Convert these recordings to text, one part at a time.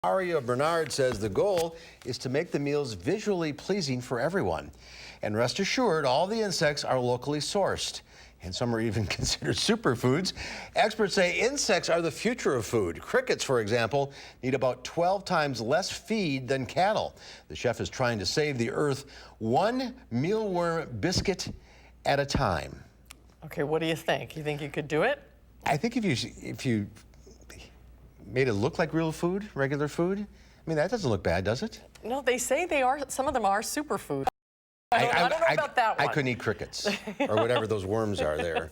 Mario Bernard says the goal is to make the meals visually pleasing for everyone. And rest assured, all the insects are locally sourced. And some are even considered superfoods. Experts say insects are the future of food. Crickets, for example, need about 12 times less feed than cattle. The chef is trying to save the earth one mealworm biscuit at a time. Okay, what do you think? You think you could do it? I think if you made it look like real food, regular food, I mean, that doesn't look bad, does it? No, they say they are. Some of them are superfood. I don't know about that one. I couldn't eat crickets or whatever those worms are there.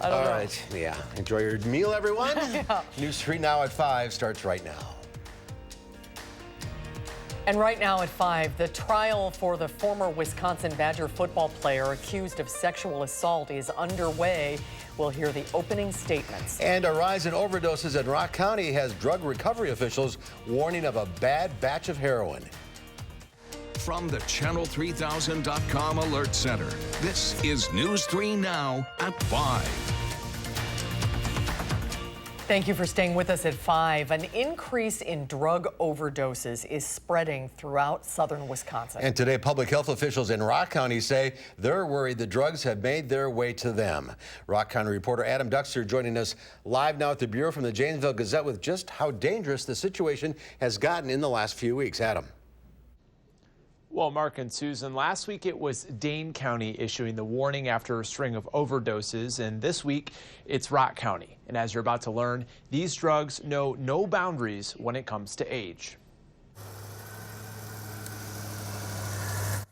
I don't know. All right, yeah. Enjoy your meal, everyone. Yeah. News 3 Now at 5 starts right now. And right now at 5, the trial for the former Wisconsin Badger football player accused of sexual assault is underway. We'll hear the opening statements. And a rise in overdoses in Rock County has drug recovery officials warning of a bad batch of heroin. From the Channel3000.com Alert Center, this is News 3 Now at 5. Thank you for staying with us at 5. An increase in drug overdoses is spreading throughout southern Wisconsin. And today, public health officials in Rock County say they're worried the drugs have made their way to them. Rock County reporter Adam Duxter joining us live now at the Bureau from the Janesville Gazette with just how dangerous the situation has gotten in the last few weeks. Adam. Well, Mark and Susan, last week it was Dane County issuing the warning after a string of overdoses, and this week it's Rock County. And as you're about to learn, these drugs know no boundaries when it comes to age.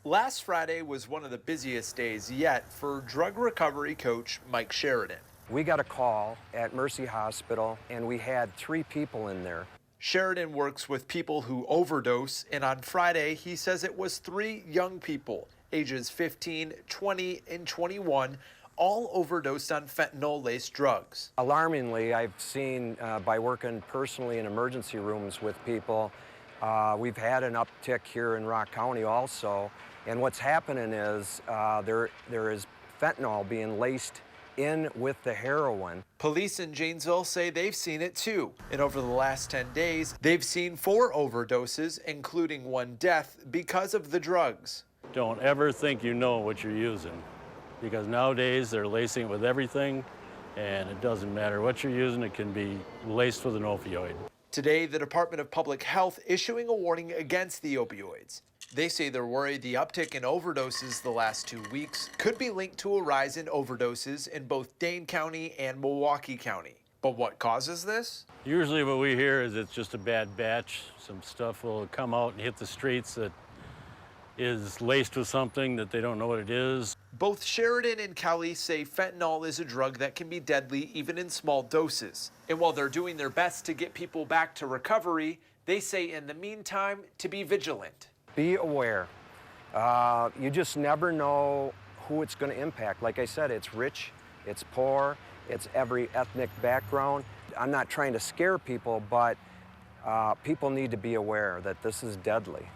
Last Friday was one of the busiest days yet for drug recovery coach Mike Sheridan. We got a call at Mercy Hospital, and we had 3 people in there. Sheridan works with people who overdose, and on Friday, he says it was 3 young people, ages 15, 20, and 21, all overdosed on fentanyl-laced drugs. Alarmingly, I've seen, by working personally in emergency rooms with people, we've had an uptick here in Rock County also, and what's happening is there is fentanyl being laced in with the heroin. Police in Janesville say they've seen it too. And over the last 10 days, they've seen 4 overdoses, including 1 death, because of the drugs. Don't ever think you know what you're using, because nowadays they're lacing it with everything, and it doesn't matter what you're using, it can be laced with an opioid. Today, the Department of Public Health issuing a warning against the opioids. They say they're worried the uptick in overdoses the last 2 weeks could be linked to a rise in overdoses in both Dane County and Milwaukee County. But what causes this? Usually what we hear is it's just a bad batch. Some stuff will come out and hit the streets that is laced with something that they don't know what it is. Both Sheridan and Kelly say fentanyl is a drug that can be deadly even in small doses. And while they're doing their best to get people back to recovery, they say in the meantime to be vigilant. Be aware. You just never know who it's going to impact. Like I said, it's rich, it's poor, it's every ethnic background. I'm not trying to scare people, but people need to be aware that this is deadly.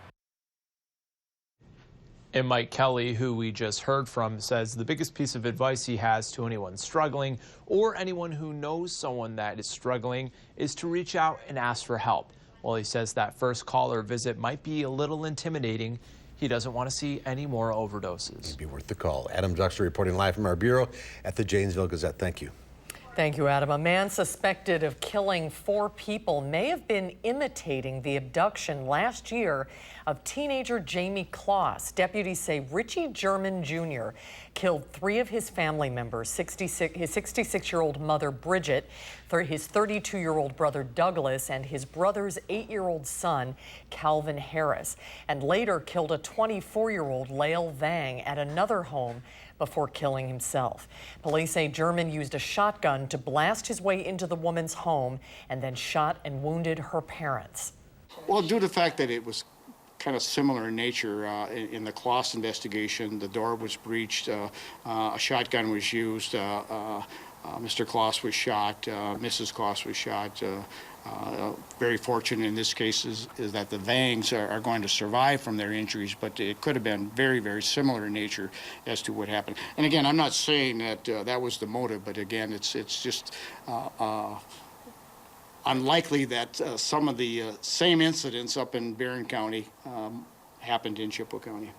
And Mike Kelly, who we just heard from, says the biggest piece of advice he has to anyone struggling or anyone who knows someone that is struggling is to reach out and ask for help. While he says that first call or visit might be a little intimidating, he doesn't want to see any more overdoses. It'd be worth the call. Adam Duxter reporting live from our bureau at the Janesville Gazette. Thank you. Thank you, Adam. A man suspected of killing 4 people may have been imitating the abduction last year of teenager Jamie Kloss. Deputies say Richie German Jr. killed 3 of his family members, his 66-year-old mother, Bridget, his 32-year-old brother, Douglas, and his brother's 8-year-old son, Calvin Harris, and later killed a 24-year-old Lael Vang at another home before killing himself. Police say German used a shotgun to blast his way into the woman's home and then shot and wounded her parents. Well, due to the fact that it was kind of similar in nature, in the Kloss investigation, the door was breached, a shotgun was used, Mr. Kloss was shot, Mrs. Kloss was shot. Very fortunate in this case is that the Vangs are going to survive from their injuries, but it could have been very, very similar in nature as to what happened. And again, I'm not saying that that was the motive, but again, it's just unlikely that some of the same incidents up in Barron County happened in Chippewa County.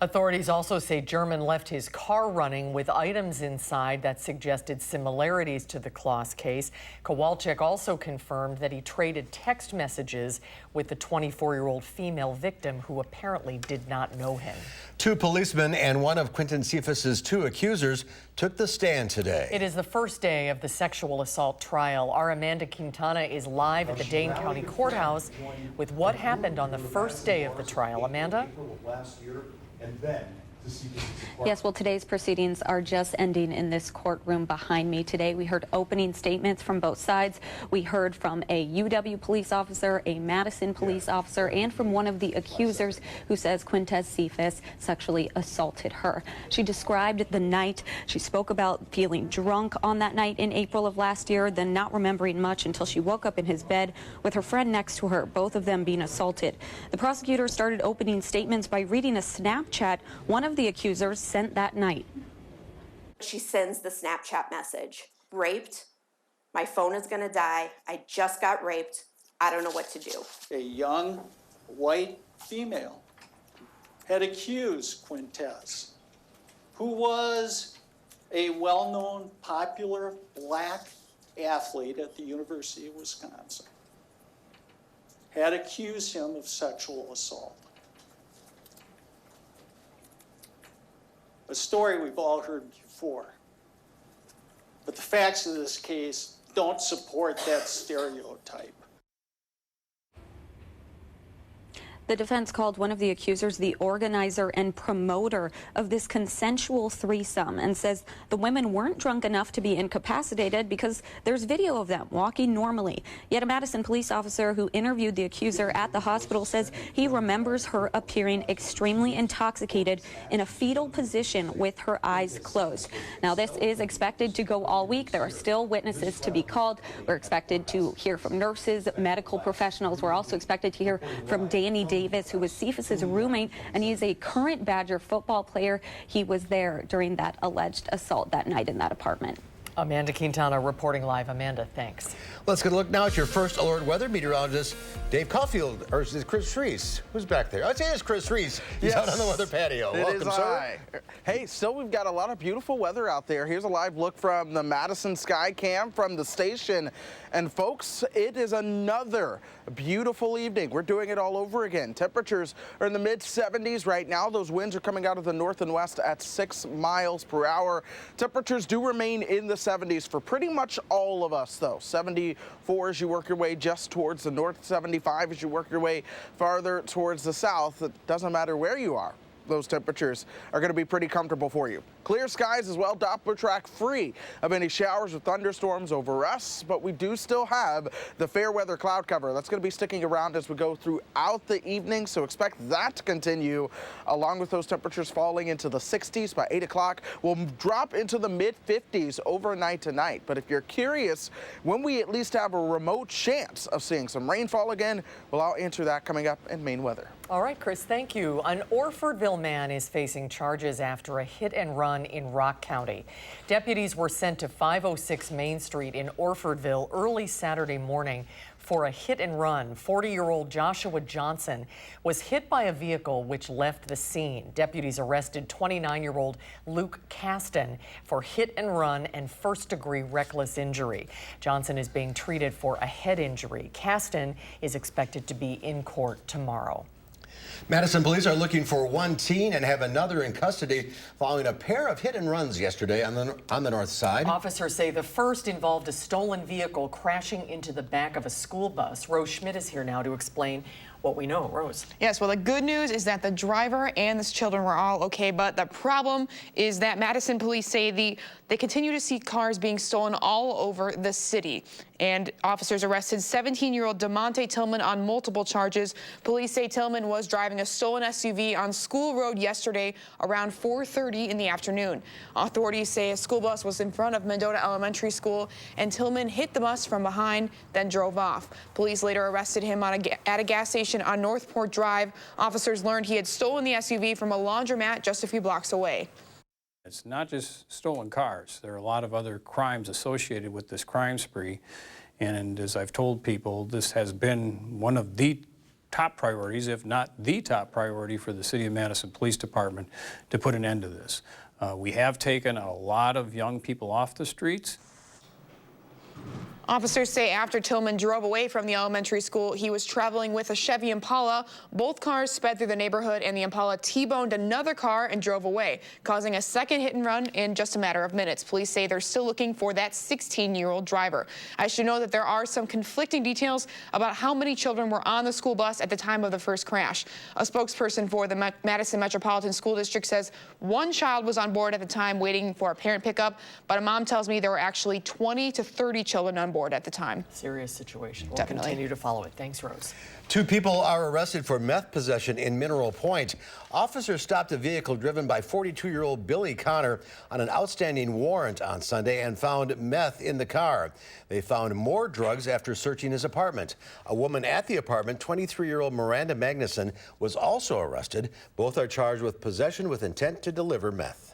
Authorities also say German left his car running with items inside that suggested similarities to the Kloss case. Kowalczyk also confirmed that he traded text messages with the 24-year-old female victim who apparently did not know him. 2 policemen and one of Quinton Cephas's 2 accusers took the stand today. It is the first day of the sexual assault trial. Our Amanda Quintana is live at the Dane County Courthouse with what happened on the first day of the trial. Amanda? Yes, well, today's proceedings are just ending in this courtroom behind me. Today, we heard opening statements from both sides. We heard from a UW police officer, a Madison police officer, and from one of the accusers who says Quintez Cephas sexually assaulted her. She described the night. She spoke about feeling drunk on that night in April of last year, then not remembering much until she woke up in his bed with her friend next to her, both of them being assaulted. The prosecutor started opening statements by reading a Snapchat one of the accusers sent that night. She sends the Snapchat message, raped, my phone is gonna die, I just got raped, I don't know what to do. A young white female had accused Quintez, who was a well-known, popular black athlete at the University of Wisconsin, had accused him of sexual assault. A story we've all heard before. But the facts of this case don't support that stereotype. The defense called one of the accusers the organizer and promoter of this consensual threesome and says the women weren't drunk enough to be incapacitated because there's video of them walking normally. Yet a Madison police officer who interviewed the accuser at the hospital says he remembers her appearing extremely intoxicated in a fetal position with her eyes closed. Now, this is expected to go all week. There are still witnesses to be called. We're expected to hear from nurses, medical professionals. We're also expected to hear from Danny Davis, who was Cephas's roommate, and he's a current Badger football player. He was there during that alleged assault that night in that apartment. Amanda Quintana reporting live. Amanda, thanks. Let's get a look now at your first alert weather meteorologist, Dave Caulfield, or is it Chris Reese? Who's back there? I'd say it's Chris Reese. He's out on the weather patio. Welcome, sir. Hey, still we've got a lot of beautiful weather out there. Here's a live look from the Madison sky cam from the station. And folks, it is another beautiful evening. We're doing it all over again. Temperatures are in the mid-70s right now. Those winds are coming out of the north and west at 6 miles per hour. Temperatures do remain in the 70s for pretty much all of us, though. 74 as you work your way just towards the north, 75 as you work your way farther towards the south. It doesn't matter where you are. Those temperatures are going to be pretty comfortable for you. Clear skies as well, Doppler track free of any showers or thunderstorms over us, but we do still have the fair weather cloud cover. That's going to be sticking around as we go throughout the evening, so expect that to continue, along with those temperatures falling into the 60s by 8 o'clock. We'll drop into the mid-50s overnight tonight, but if you're curious when we at least have a remote chance of seeing some rainfall again, well, I'll answer that coming up in Maine Weather. All right, Chris, thank you. An Orfordville man is facing charges after a hit and run in Rock County. Deputies were sent to 506 Main Street in Orfordville early Saturday morning for a hit and run. 40-year-old Joshua Johnson was hit by a vehicle which left the scene. Deputies arrested 29-year-old Luke Caston for hit and run and first-degree reckless injury. Johnson is being treated for a head injury. Caston is expected to be in court tomorrow. Madison police are looking for one teen and have another in custody following a pair of hit and runs yesterday on the north side. Officers say the first involved a stolen vehicle crashing into the back of a school bus. Rose Schmidt is here now to explain what we know. Rose. Yes, well, the good news is that the driver and the children were all okay, but the problem is that Madison police say they continue to see cars being stolen all over the city. And officers arrested 17-year-old DeMonte Tillman on multiple charges. Police say Tillman was driving a stolen SUV on School Road yesterday around 4:30 in the afternoon. Authorities say a school bus was in front of Mendota Elementary School, and Tillman hit the bus from behind, then drove off. Police later arrested him at a gas station on Northport Drive. Officers learned he had stolen the SUV from a laundromat just a few blocks away. It's not just stolen cars. There are a lot of other crimes associated with this crime spree. And as I've told people, this has been one of the top priorities, if not the top priority for the City of Madison Police Department to put an end to this. We have taken a lot of young people off the streets. Officers say after Tillman drove away from the elementary school, he was traveling with a Chevy Impala. Both cars sped through the neighborhood, and the Impala T-boned another car and drove away, causing a second hit and run in just a matter of minutes. Police say they're still looking for that 16-year-old driver. I should know that there are some conflicting details about how many children were on the school bus at the time of the first crash. A spokesperson for the Madison Metropolitan School District says one child was on board at the time waiting for a parent pickup, but a mom tells me there were actually 20 to 30 children on board at the time. Serious situation. We'll Definitely continue to follow it. Thanks, Rose. 2 people are arrested for meth possession in Mineral Point. Officers stopped a vehicle driven by 42-year-old Billy Connor on an outstanding warrant on Sunday and found meth in the car. They found more drugs after searching his apartment. A woman at the apartment, 23-year-old Miranda Magnuson, was also arrested. Both are charged with possession with intent to deliver meth.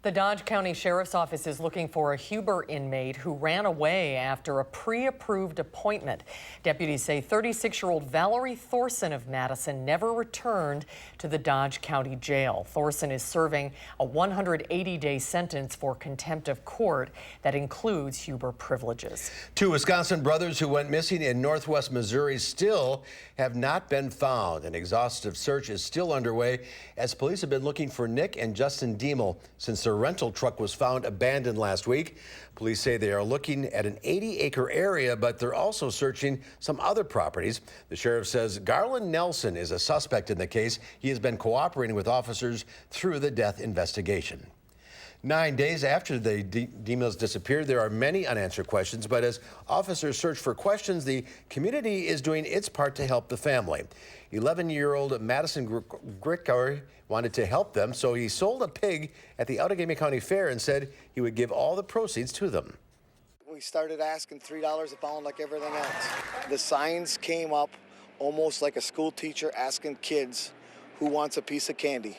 The Dodge County Sheriff's Office is looking for a Huber inmate who ran away after a pre-approved appointment. Deputies say 36-year-old Valerie Thorson of Madison never returned to the Dodge County Jail. Thorson is serving a 180-day sentence for contempt of court that includes Huber privileges. 2 Wisconsin brothers who went missing in northwest Missouri still have not been found. An exhaustive search is still underway as police have been looking for Nick and Justin Diemel since their rental truck was found abandoned last week. Police say they are looking at an 80-acre area, but they're also searching some other properties. The sheriff says Garland Nelson is a suspect in the case. He has been cooperating with officers through the death investigation. 9 days after the Diemels disappeared, there are many unanswered questions, but as officers search for questions, the community is doing its part to help the family. 11-year-old Madison Gricker wanted to help them, so he sold a pig at the Outagamie County Fair and said he would give all the proceeds to them. We started asking $3 a pound like everything else. The signs came up almost like a school teacher asking kids who wants a piece of candy.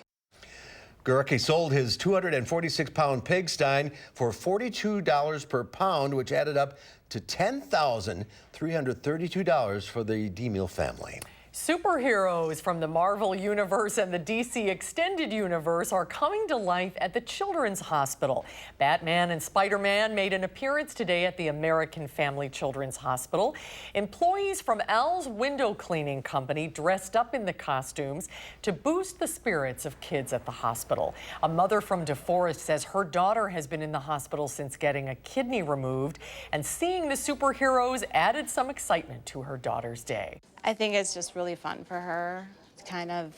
Gurecki sold his 246-pound pigsty for $42 per pound, which added up to $10,332 for the Diemel family. Superheroes from the Marvel Universe and the DC Extended Universe are coming to life at the Children's Hospital. Batman and Spider-Man made an appearance today at the American Family Children's Hospital. Employees from Al's Window Cleaning Company dressed up in the costumes to boost the spirits of kids at the hospital. A mother from DeForest says her daughter has been in the hospital since getting a kidney removed, and seeing the superheroes added some excitement to her daughter's day. I think it's just really fun for her to kind of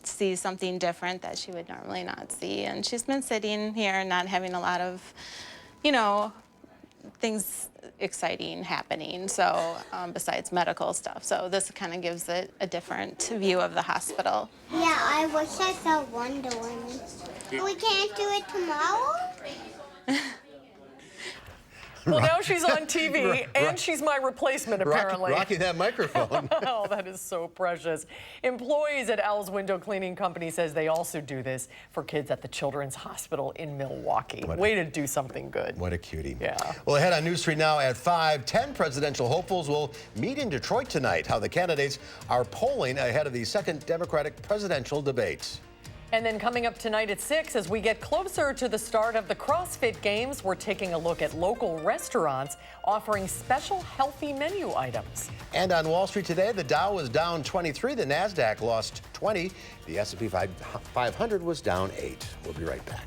see something different that she would normally not see. And she's been sitting here and not having a lot of, you know, things exciting happening, so besides medical stuff. So this kind of gives it a different view of the hospital. Yeah, I wish I saw Wonder Woman. We can't do it tomorrow? Well, now she's on TV, and she's my replacement, apparently. Rocking that microphone. Oh, that is so precious. Employees at Al's Window Cleaning Company says they also do this for kids at the Children's Hospital in Milwaukee. Way to do something good. What a cutie. Yeah. Well, ahead on News 3 now at 5, 10 presidential hopefuls will meet in Detroit tonight. How the candidates are polling ahead of the second Democratic presidential debate. And then coming up tonight at 6, as we get closer to the start of the CrossFit Games, we're taking a look at local restaurants offering special healthy menu items. And on Wall Street today, the Dow was down 23, the NASDAQ lost 20, the S&P 500 was down 8. We'll be right back.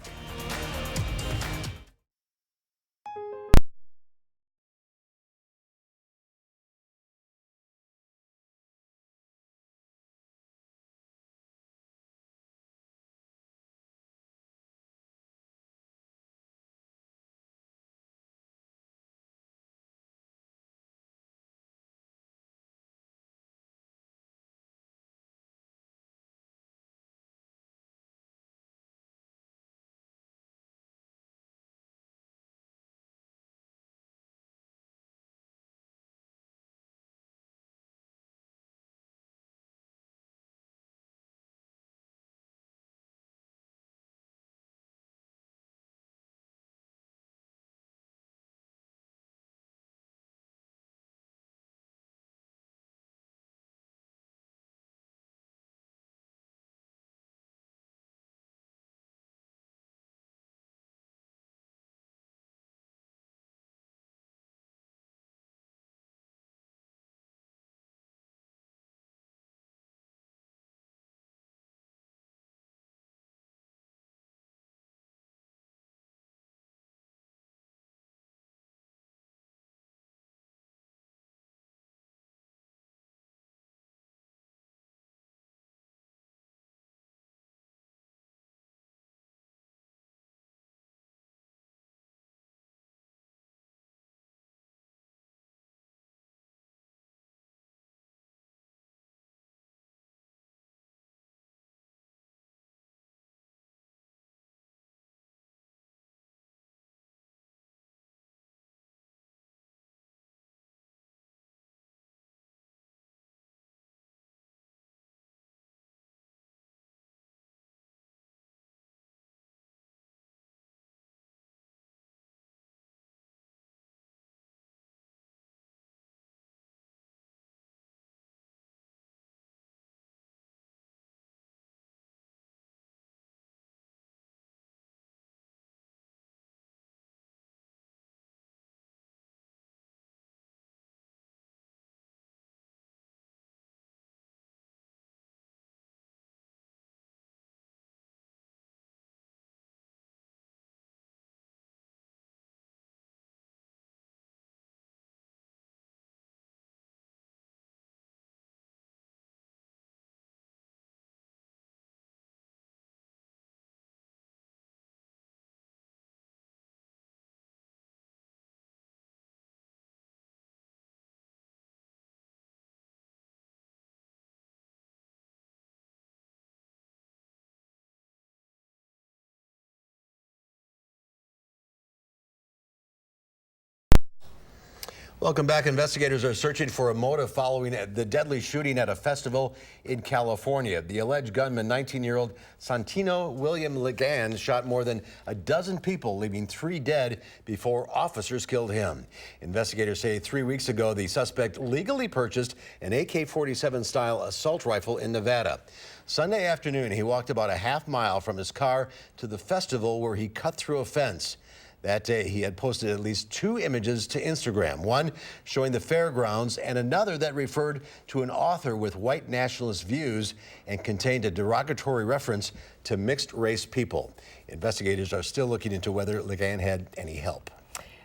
Welcome back. Investigators are searching for a motive following the deadly shooting at a festival in California. The alleged gunman, 19-year-old Santino William Ligan, shot more than a dozen people, leaving 3 dead before officers killed him. Investigators say 3 weeks ago, the suspect legally purchased an AK-47 style assault rifle in Nevada. Sunday afternoon, he walked about a half mile from his car to the festival where he cut through a fence. That day, he had posted at least 2 images to Instagram, one showing the fairgrounds and another that referred to an author with white nationalist views and contained a derogatory reference to mixed-race people. Investigators are still looking into whether Ligan had any help.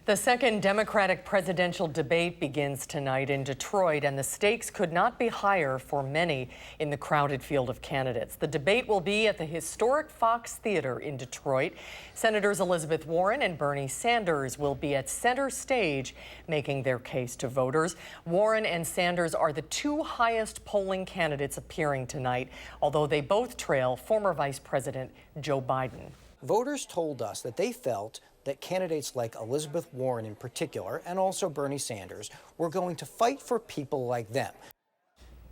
The second Democratic presidential debate begins tonight in Detroit, and the stakes could not be higher for many in the crowded field of candidates. The debate will be at the historic Fox Theater in Detroit. Senators Elizabeth Warren and Bernie Sanders will be at center stage making their case to voters. Warren and Sanders are the 2 highest polling candidates appearing tonight, although they both trail former Vice President Joe Biden. Voters told us that they felt that candidates like Elizabeth Warren in particular, and also Bernie Sanders, were going to fight for people like them.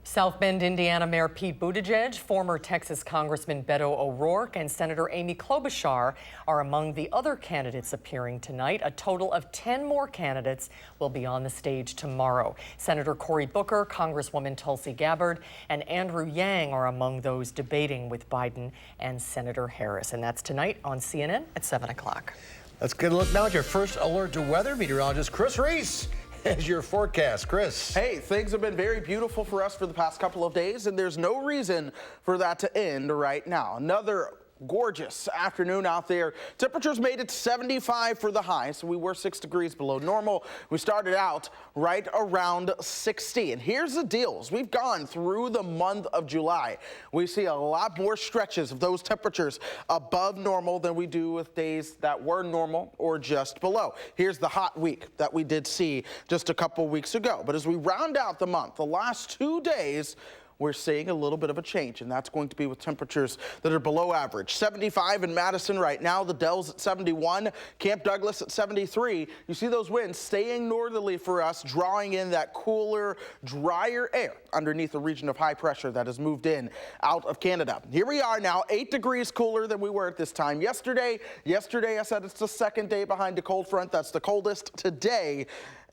South Bend, Indiana Mayor Pete Buttigieg, former Texas Congressman Beto O'Rourke, and Senator Amy Klobuchar are among the other candidates appearing tonight. A total of 10 more candidates will be on the stage tomorrow. Senator Cory Booker, Congresswoman Tulsi Gabbard, and Andrew Yang are among those debating with Biden and Senator Harris. And that's tonight on CNN at 7 o'clock. Let's get a look now at your first alert to weather. Meteorologist Chris Reese has your forecast. Chris. Hey, things have been very beautiful for us for the past couple of days, and there's no reason for that to end right now. Another gorgeous afternoon out there. Temperatures made it 75 for the high, so we were 6 degrees below normal. We started out right around 60. And here's the deal. As we've gone through the month of July, we see a lot more stretches of those temperatures above normal than we do with days that were normal or just below. Here's the hot week that we did see just a couple weeks ago. But as we round out the month, the last 2 days, we're seeing a little bit of a change, and that's going to be with temperatures that are below average. 75 in Madison right now, the Dells at 71, Camp Douglas at 73. You see those winds staying northerly for us, drawing in that cooler, drier air underneath the region of high pressure that has moved in out of Canada. Here we are now, 8 degrees cooler than we were at this time yesterday. Yesterday, I said it's the second day behind a cold front. That's the coldest. Today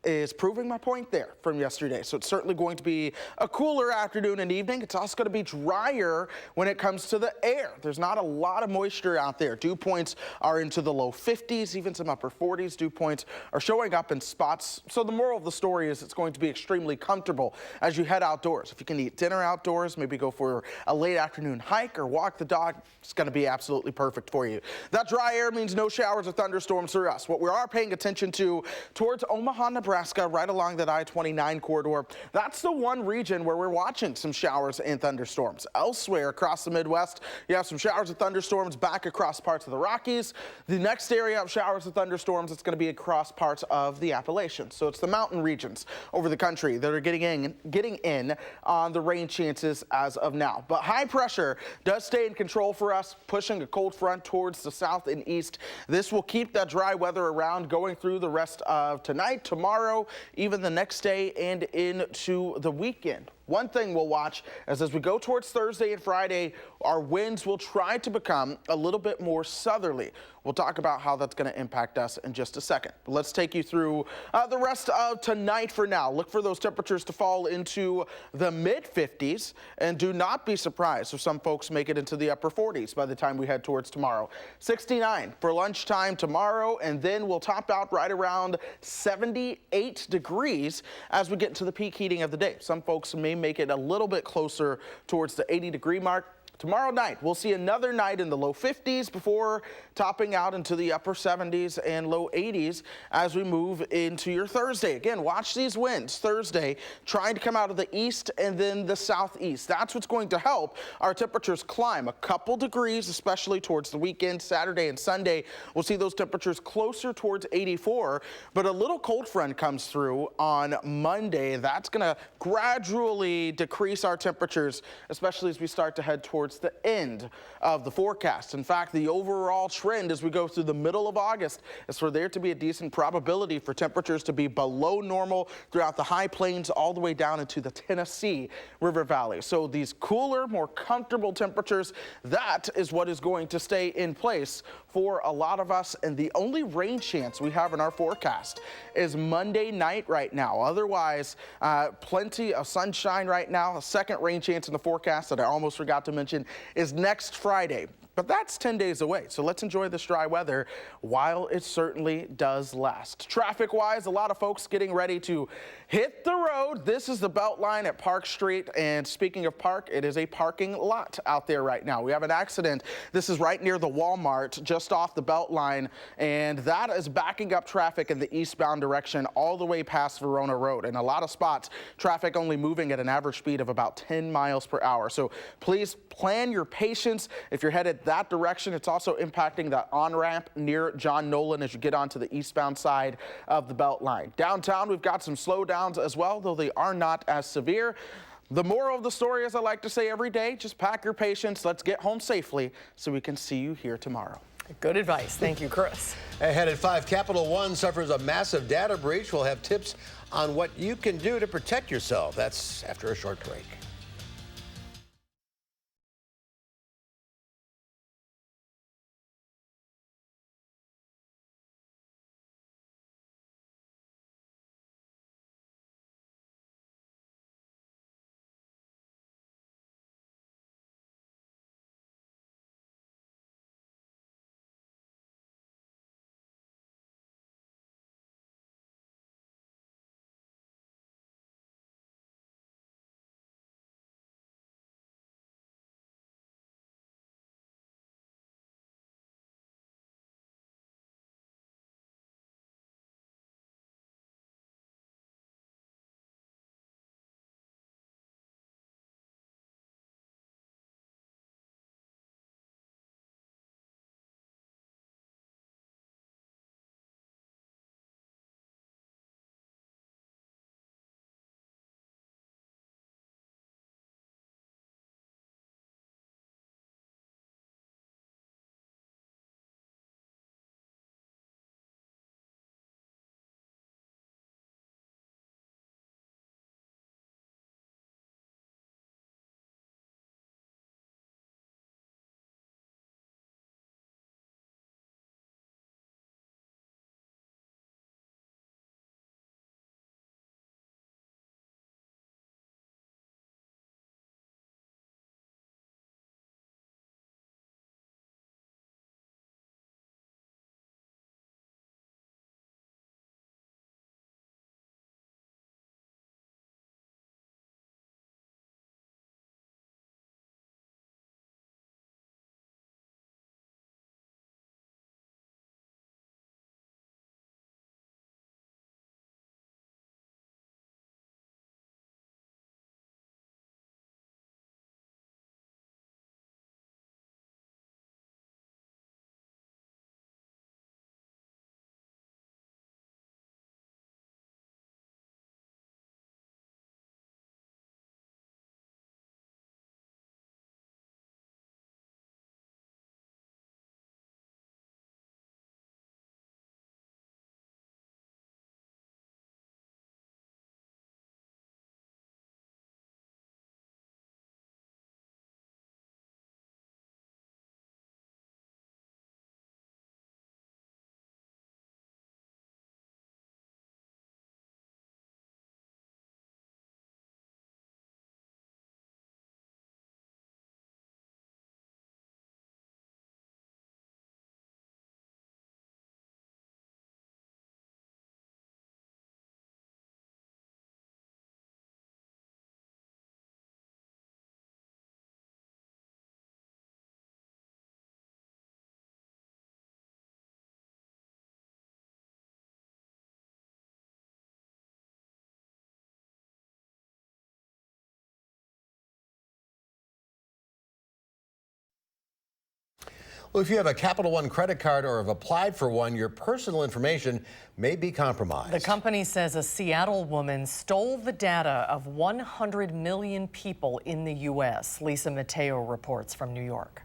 is proving my point there from yesterday. So it's certainly going to be a cooler afternoon and evening. It's also going to be drier when it comes to the air. There's not a lot of moisture out there. Dew points are into the low 50s, even some upper 40s. Dew points are showing up in spots. So the moral of the story is it's going to be extremely comfortable as you head outdoors. If you can eat dinner outdoors, maybe go for a late afternoon hike or walk the dog, it's going to be absolutely perfect for you. That dry air means no showers or thunderstorms for us. What we are paying attention to towards Omaha, Nebraska, right along that I-29 corridor. That's the one region where we're watching some showers and thunderstorms. Elsewhere across the Midwest, you have some showers and thunderstorms back across parts of the Rockies. The next area of showers and thunderstorms, it's going to be across parts of the Appalachians. So it's the mountain regions over the country that are getting in on the rain chances as of now. But high pressure does stay in control for us, pushing a cold front towards the south and east. This will keep that dry weather around going through the rest of tonight, tomorrow, even the next day and into the weekend. One thing we'll watch is as we go towards Thursday and Friday, our winds will try to become a little bit more southerly. We'll talk about how that's going to impact us in just a second. But let's take you through the rest of tonight for now. Look for those temperatures to fall into the mid-50s, and do not be surprised if some folks make it into the upper 40s by the time we head towards tomorrow. 69 for lunchtime tomorrow, and then we'll top out right around 78 degrees as we get into the peak heating of the day. Some folks may make it a little bit closer towards the 80-degree mark. Tomorrow night, we'll see another night in the low 50s before topping out into the upper 70s and low 80s as we move into your Thursday. Again, watch these winds Thursday, trying to come out of the east and then the southeast. That's what's going to help our temperatures climb a couple degrees, especially towards the weekend. Saturday and Sunday, we'll see those temperatures closer towards 84, but a little cold front comes through on Monday. That's going to gradually decrease our temperatures, especially as we start to head towards towards the end of the forecast. In fact, the overall trend as we go through the middle of August is for there to be a decent probability for temperatures to be below normal throughout the high plains all the way down into the Tennessee River Valley. So these cooler, more comfortable temperatures, that is what is going to stay in place for a lot of us. And the only rain chance we have in our forecast is Monday night right now. Otherwise, plenty of sunshine right now. A second rain chance in the forecast that I almost forgot to mention is next Friday. But that's 10 days away, so let's enjoy this dry weather while it certainly does last. Traffic-wise, a lot of folks getting ready to hit the road. This is the Beltline at Park Street, and speaking of park, it is a parking lot out there right now. We have an accident. This is right near the Walmart, just off the Beltline, and that is backing up traffic in the eastbound direction all the way past Verona Road. In a lot of spots, traffic only moving at an average speed of about 10 miles per hour. So please plan your patience if you're headed that direction. It's also impacting the on-ramp near John Nolan as you get onto the eastbound side of the Beltline. Downtown, we've got some slowdowns as well, though they are not as severe. The moral of the story, as I like to say every day, just pack your patience. Let's get home safely so we can see you here tomorrow. Good advice. Thank you, Chris. Ahead at 5, Capital One suffers a massive data breach. We'll have tips on what you can do to protect yourself. That's after a short break. Well, if you have a Capital One credit card or have applied for one, your personal information may be compromised. The company says a Seattle woman stole the data of 100 million people in the U.S. Lisa Mateo reports from New York.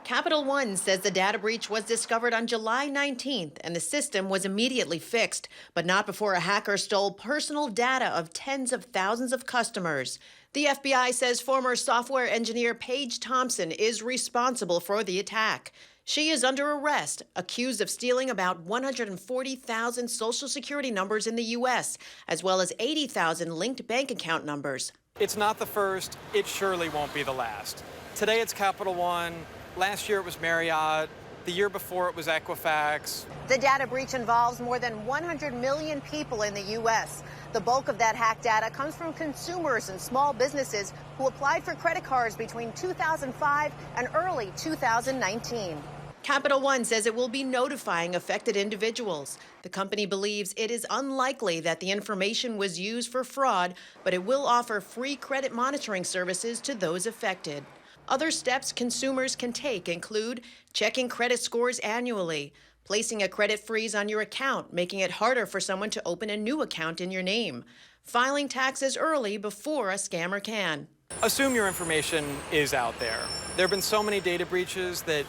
Capital One says the data breach was discovered on July 19th and the system was immediately fixed, but not before a hacker stole personal data of tens of thousands of customers. The FBI says former software engineer Paige Thompson is responsible for the attack. She is under arrest, accused of stealing about 140,000 Social Security numbers in the U.S., as well as 80,000 linked bank account numbers. It's not the first. It surely won't be the last. Today it's Capital One. Last year it was Marriott. The year before it was Equifax. The data breach involves more than 100 million people in the U.S. The bulk of that hacked data comes from consumers and small businesses who applied for credit cards between 2005 and early 2019. Capital One says it will be notifying affected individuals. The company believes it is unlikely that the information was used for fraud, but it will offer free credit monitoring services to those affected. Other steps consumers can take include checking credit scores annually, placing a credit freeze on your account, making it harder for someone to open a new account in your name, filing taxes early before a scammer can. Assume your information is out there. There have been so many data breaches that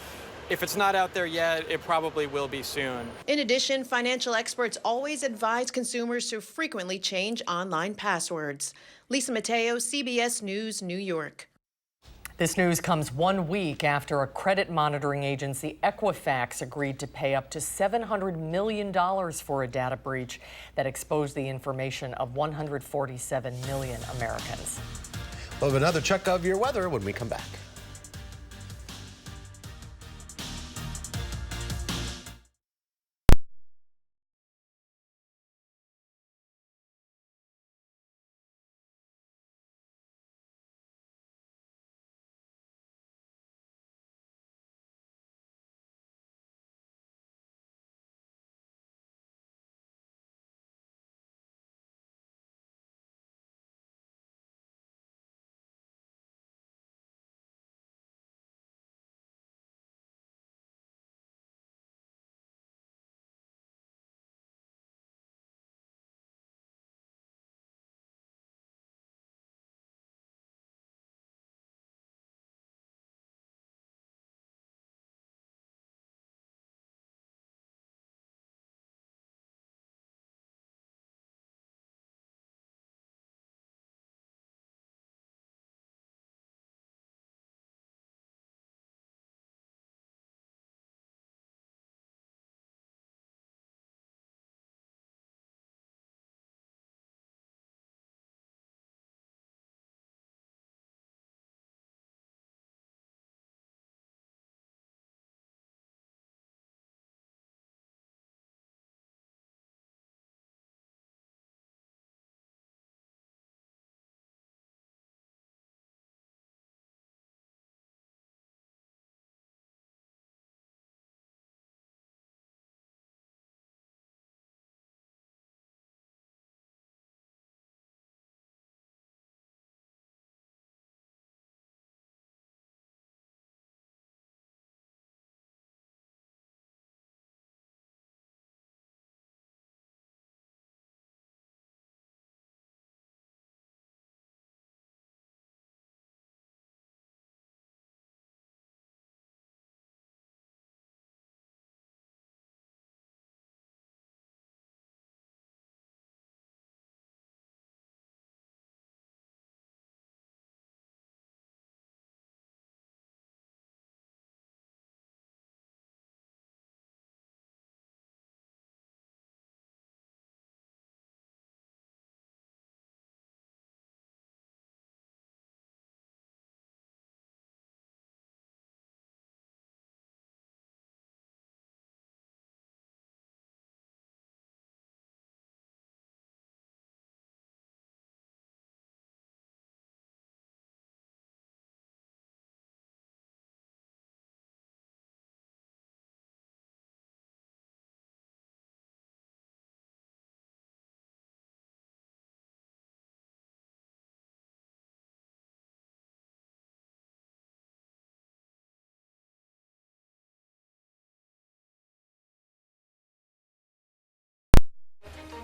if it's not out there yet, it probably will be soon. In addition, financial experts always advise consumers to frequently change online passwords. Lisa Mateo, CBS News, New York. This news comes 1 week after a credit monitoring agency, Equifax, agreed to pay up to $700 million for a data breach that exposed the information of 147 million Americans. We'll have another check of your weather when we come back.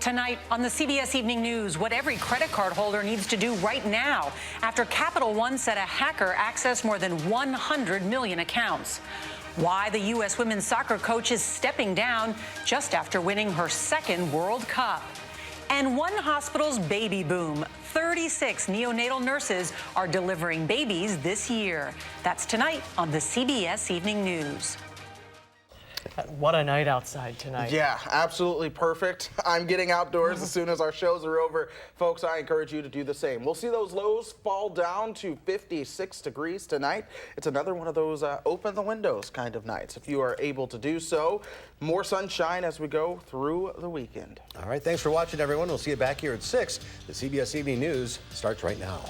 Tonight on the CBS Evening News, what every credit card holder needs to do right now after Capital One said a hacker accessed more than 100 million accounts. Why the U.S. women's soccer coach is stepping down just after winning her second World Cup. And one hospital's baby boom. 36 neonatal nurses are delivering babies this year. That's tonight on the CBS Evening News. What a night outside tonight. Yeah, absolutely perfect. I'm getting outdoors as soon as our shows are over. Folks, I encourage you to do the same. We'll see those lows fall down to 56 degrees tonight. It's another one of those open the windows kind of nights. If you are able to do so, more sunshine as we go through the weekend. All right, thanks for watching, everyone. We'll see you back here at 6. The CBS Evening News starts right now.